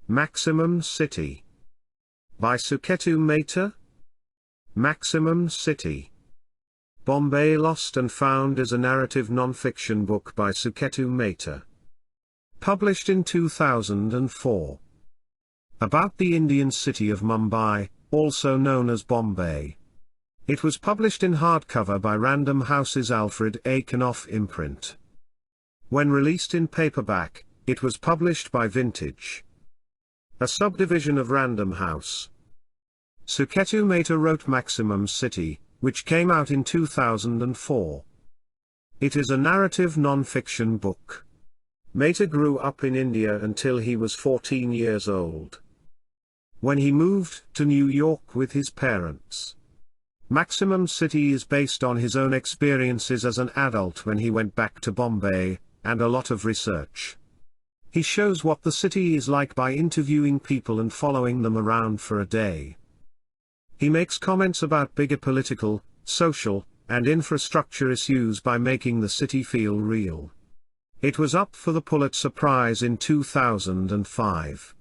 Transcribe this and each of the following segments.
Maximum City. By Suketu Mehta. Maximum City. Bombay Lost and Found is a narrative non-fiction book by Suketu Mehta. Published in 2004. About the Indian city of Mumbai, also known as Bombay. It was published in hardcover by Random House's Alfred A. Knopf imprint. When released in paperback, it was published by Vintage, a subdivision of Random House. Suketu Mehta wrote Maximum City, which came out in 2004. It is a narrative non-fiction book. Mehta grew up in India until he was 14 years old, when he moved to New York with his parents. Maximum City is based on his own experiences as an adult when he went back to Bombay, and a lot of research. He shows what the city is like by interviewing people and following them around for a day. He makes comments about bigger political, social, and infrastructure issues by making the city feel real. It was up for the Pulitzer Prize in 2005.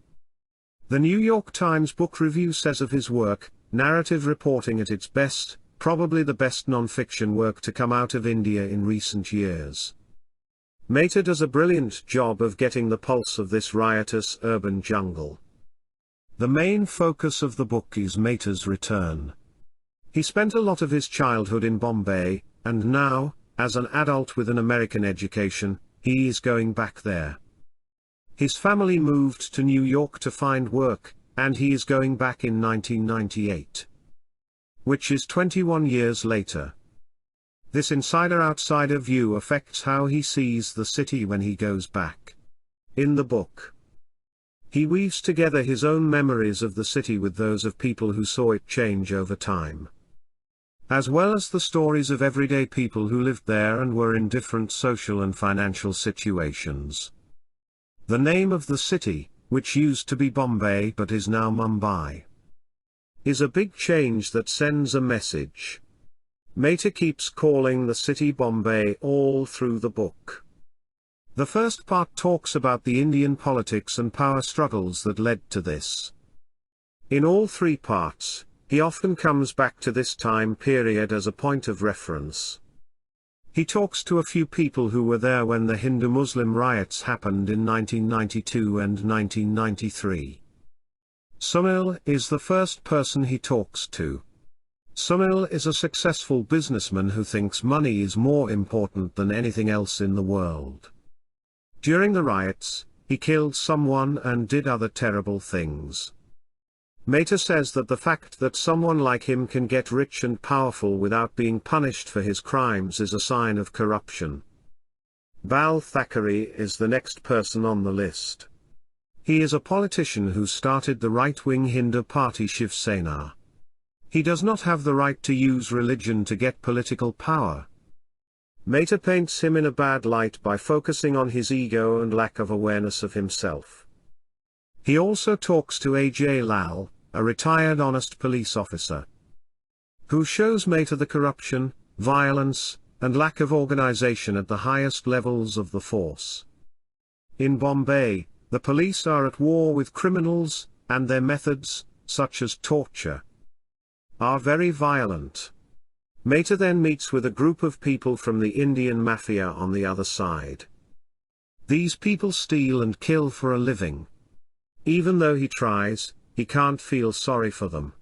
The New York Times Book Review says of his work, narrative reporting at its best, probably the best non-fiction work to come out of India in recent years. Mehta does a brilliant job of getting the pulse of this riotous urban jungle. The main focus of the book is Mehta's return. He spent a lot of his childhood in Bombay, and now, as an adult with an American education, he is going back there. His family moved to New York to find work, and he is going back in 1998. Which is 21 years later. This insider-outsider view affects how he sees the city when he goes back. In the book, he weaves together his own memories of the city with those of people who saw it change over time, as well as the stories of everyday people who lived there and were in different social and financial situations. The name of the city, which used to be Bombay but is now Mumbai, is a big change that sends a message. Mehta keeps calling the city Bombay all through the book. The first part talks about the Indian politics and power struggles that led to this. In all three parts, he often comes back to this time period as a point of reference. He talks to a few people who were there when the Hindu-Muslim riots happened in 1992 and 1993. Sunil is the first person he talks to. Sunil is a successful businessman who thinks money is more important than anything else in the world. During the riots, he killed someone and did other terrible things. Mehta says that the fact that someone like him can get rich and powerful without being punished for his crimes is a sign of corruption. Bal Thackeray is the next person on the list. He is a politician who started the right-wing Hindu party Shiv Sena. He does not have the right to use religion to get political power. Mehta paints him in a bad light by focusing on his ego and lack of awareness of himself. He also talks to A.J. Lal, a retired honest police officer, who shows Mehta the corruption, violence, and lack of organization at the highest levels of the force. In Bombay, the police are at war with criminals, and their methods, such as torture, are very violent. Mehta then meets with a group of people from the Indian mafia on the other side. These people steal and kill for a living. Even though he tries, he can't feel sorry for them.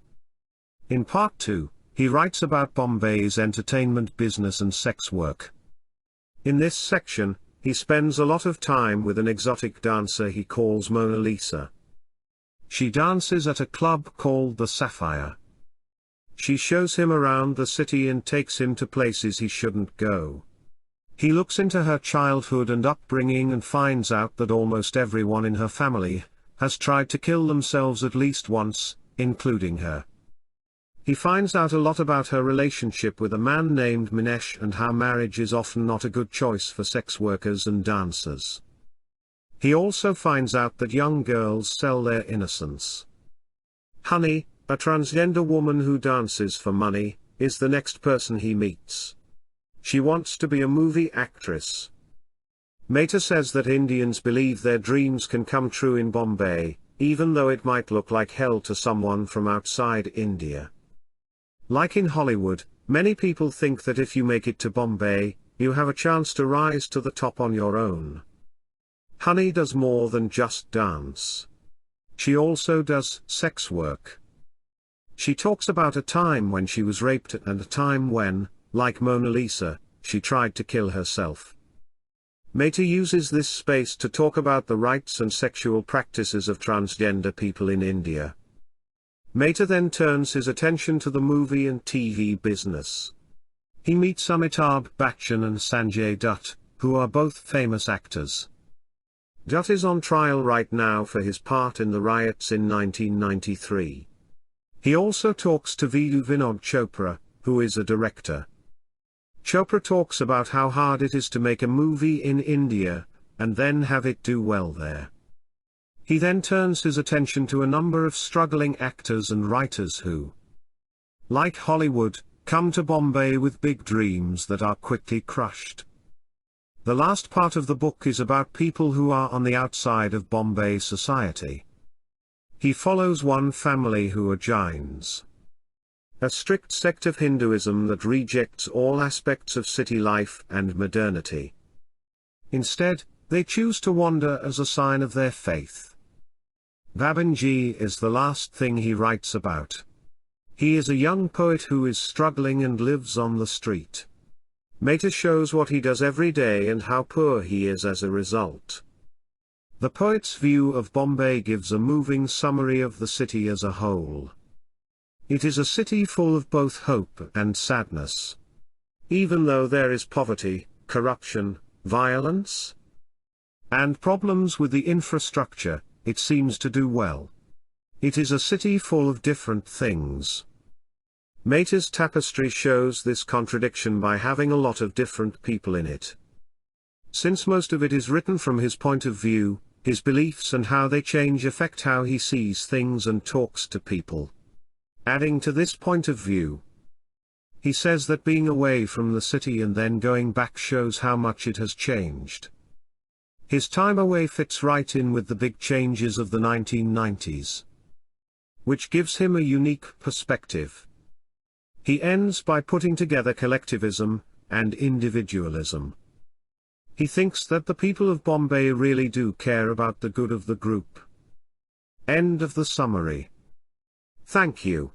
In part 2, he writes about Bombay's entertainment business and sex work. In this section, he spends a lot of time with an exotic dancer he calls Mona Lisa. She dances at a club called the Sapphire. She shows him around the city and takes him to places he shouldn't go. He looks into her childhood and upbringing and finds out that almost everyone in her family has tried to kill themselves at least once, including her. He finds out a lot about her relationship with a man named Minesh and how marriage is often not a good choice for sex workers and dancers. He also finds out that young girls sell their innocence. Honey, a transgender woman who dances for money, is the next person he meets. She wants to be a movie actress. Mehta says that Indians believe their dreams can come true in Bombay, even though it might look like hell to someone from outside India. Like in Hollywood, many people think that if you make it to Bombay, you have a chance to rise to the top on your own. Honey does more than just dance. She also does sex work. She talks about a time when she was raped and a time when, like Mona Lisa, she tried to kill herself. Mehta uses this space to talk about the rights and sexual practices of transgender people in India. Mehta then turns his attention to the movie and TV business. He meets Amitabh Bachchan and Sanjay Dutt, who are both famous actors. Dutt is on trial right now for his part in the riots in 1993. He also talks to Vidhu Vinod Chopra, who is a director. Chopra talks about how hard it is to make a movie in India, and then have it do well there. He then turns his attention to a number of struggling actors and writers who, like Hollywood, come to Bombay with big dreams that are quickly crushed. The last part of the book is about people who are on the outside of Bombay society. He follows one family who are Jains, a strict sect of Hinduism that rejects all aspects of city life and modernity. Instead, they choose to wander as a sign of their faith. Babanji is the last thing he writes about. He is a young poet who is struggling and lives on the street. Mehta shows what he does every day and how poor he is as a result. The poet's view of Bombay gives a moving summary of the city as a whole. It is a city full of both hope and sadness. Even though there is poverty, corruption, violence, and problems with the infrastructure, it seems to do well. It is a city full of different things. Mehta's tapestry shows this contradiction by having a lot of different people in it. Since most of it is written from his point of view, his beliefs and how they change affect how he sees things and talks to people. Adding to this point of view, he says that being away from the city and then going back shows how much it has changed. His time away fits right in with the big changes of the 1990s, which gives him a unique perspective. He ends by putting together collectivism and individualism. He thinks that the people of Bombay really do care about the good of the group. End of the summary. Thank you.